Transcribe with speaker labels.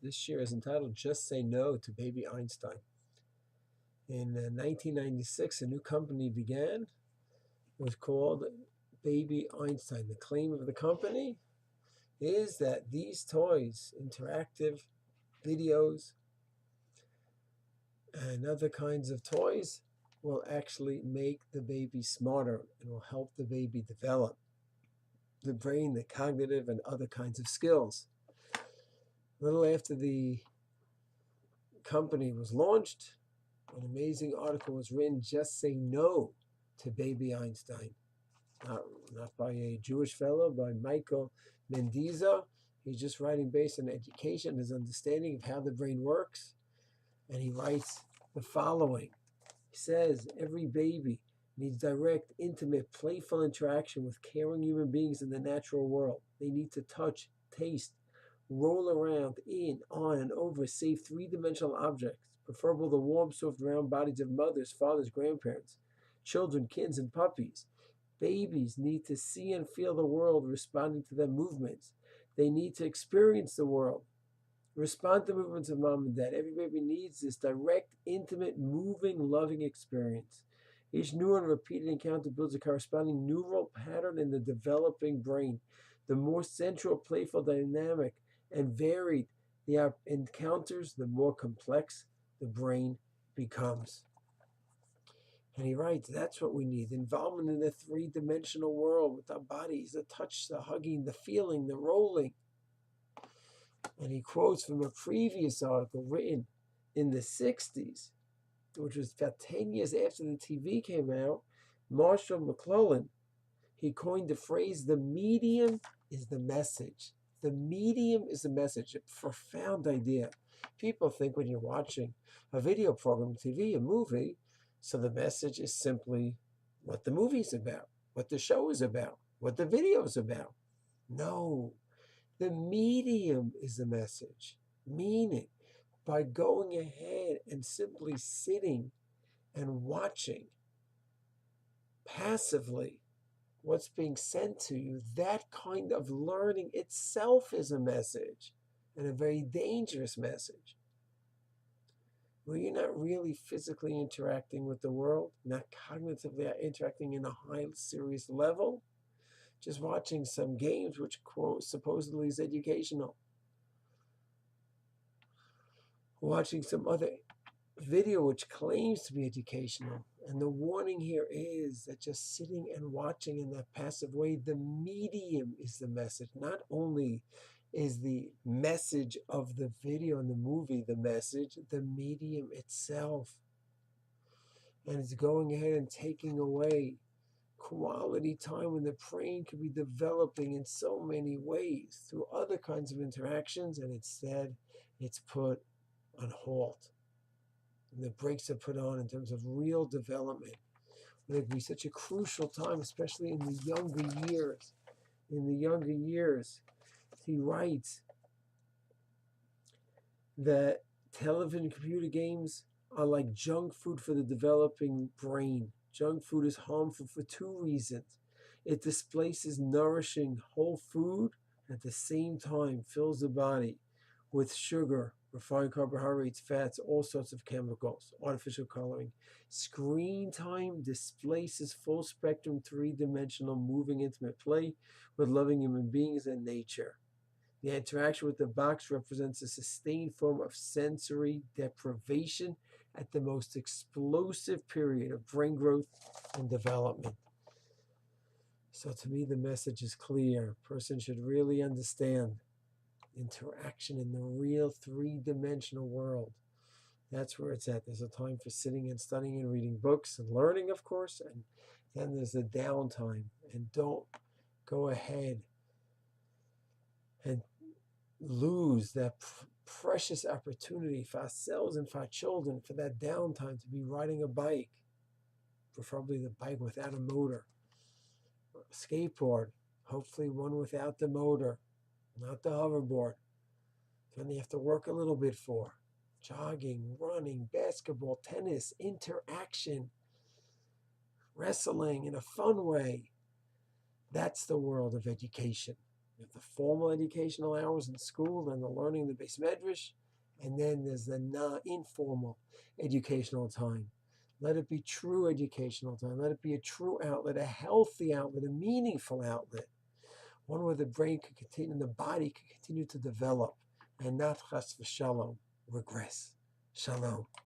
Speaker 1: This year is entitled Just Say No to Baby Einstein. In 1996, a new company began. It was called Baby Einstein. The claim of the company is that these toys, interactive videos, and other kinds of toys, will actually make the baby smarter and will help the baby develop the brain, the cognitive, and other kinds of skills. A little after the company was launched, an amazing article was written, Just Say No to Baby Einstein. Not, not by a Jewish fellow, by Michael Mendiza. He's just writing based on education, his understanding of how the brain works. And he writes the following. He says, every baby needs direct, intimate, playful interaction with caring human beings in the natural world. They need to touch, taste, roll around, in, on, and over safe three-dimensional objects, preferable the warm, soft, round bodies of mothers, fathers, grandparents, children, kids, and puppies. Babies need to see and feel the world responding to their movements. They need to experience the world, respond to movements of mom and dad. Every baby needs this direct, intimate, moving, loving experience. Each new and repeated encounter builds a corresponding neural pattern in the developing brain. The more central, playful, dynamic, and varied the encounters, the more complex the brain becomes. And he writes, that's what we need. Involvement in the three-dimensional world with our bodies, the touch, the hugging, the feeling, the rolling. And he quotes from a previous article written in the 60s, which was about 10 years after the TV came out. Marshall McLuhan, he coined the phrase, the medium is the message. The medium is the message, a profound idea. People think when you're watching a video program, TV, a movie, so the message is simply what the movie's about, what the show is about, what the video is about. No, the medium is the message. Meaning, by going ahead and simply sitting and watching passively what's being sent to you, that kind of learning itself is a message, and a very dangerous message. Where you're not really physically interacting with the world, not cognitively interacting in a high serious level, just watching some games which quote supposedly is educational, watching some other video which claims to be educational. And the warning here is that just sitting and watching in that passive way, the medium is the message. Not only is the message of the video and the movie the message, the medium itself. And it's going ahead and taking away quality time when the brain could be developing in so many ways through other kinds of interactions, and instead it's put on halt. And the brakes are put on in terms of real development. And it would be such a crucial time, especially in the younger years. In the younger years, he writes that television computer games are like junk food for the developing brain. Junk food is harmful for two reasons. It displaces nourishing whole food, at the same time fills the body with sugar, refined carbohydrates, fats, all sorts of chemicals, artificial coloring. Screen time displaces full spectrum, three-dimensional, moving, intimate play with loving human beings and nature. The interaction with the box represents a sustained form of sensory deprivation at the most explosive period of brain growth and development. So to me, the message is clear. A person should really understand interaction in the real three-dimensional world. That's where it's at. There's a time for sitting and studying and reading books and learning, of course, and then there's the downtime. And don't go ahead and lose that precious opportunity for ourselves and for our children for that downtime to be riding a bike, preferably the bike without a motor, a skateboard, hopefully one without the motor, not the hoverboard. Then you have to work a little bit for jogging, running, basketball, tennis, interaction, wrestling in a fun way. That's the world of education. You have the formal educational hours in school, then the learning in the base medrash, and then there's the informal educational time. Let it be true educational time. Let it be a true outlet, a healthy outlet, a meaningful outlet. One where the brain could continue and the body could continue to develop and not chas v'shalom, regress. Shalom.